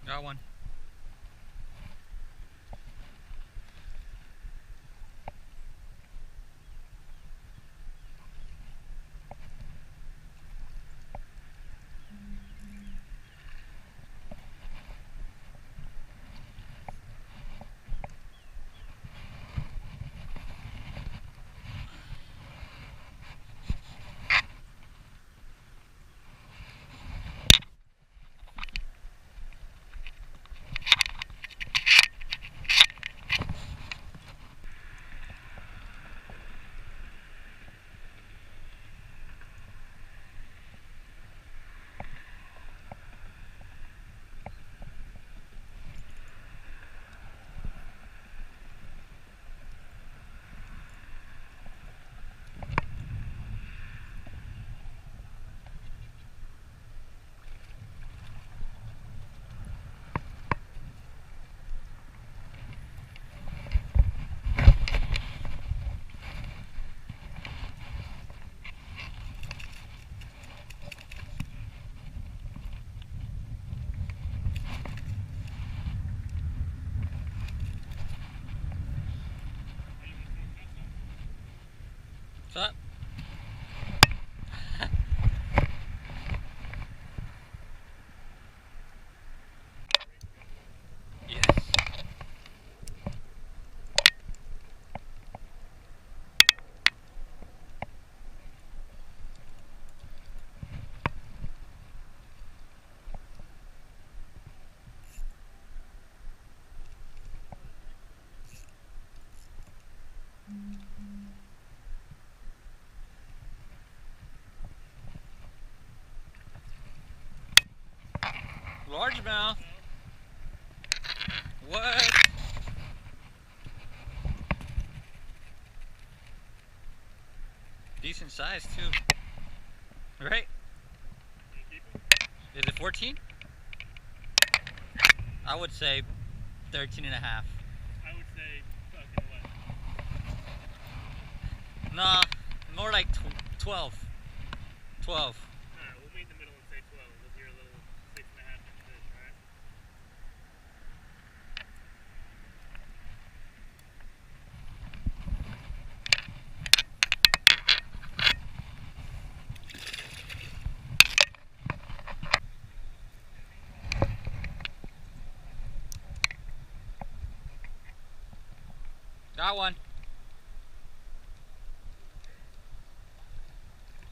Got one. What's up? Yes. Largemouth. What? Decent size too. Right? Is it 14? I would say 13 and a half. I would say fucking 11. Nah, more like 12. 12. Alright, we'll meet in the middle and say 12 with your little 6.5 inch fish, alright? Got one.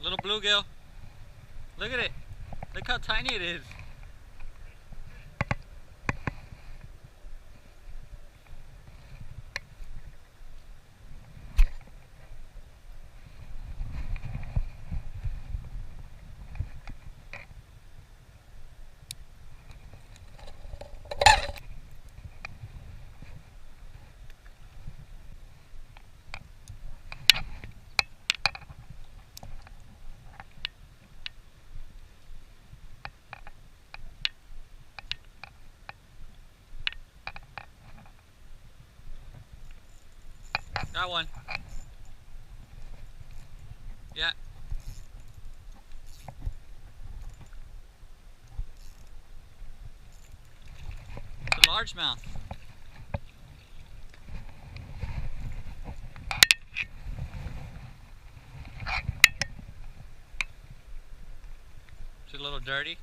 Little bluegill. Look at it. Look how tiny it is. Got one. Yeah. It's a largemouth. It's a little dirty.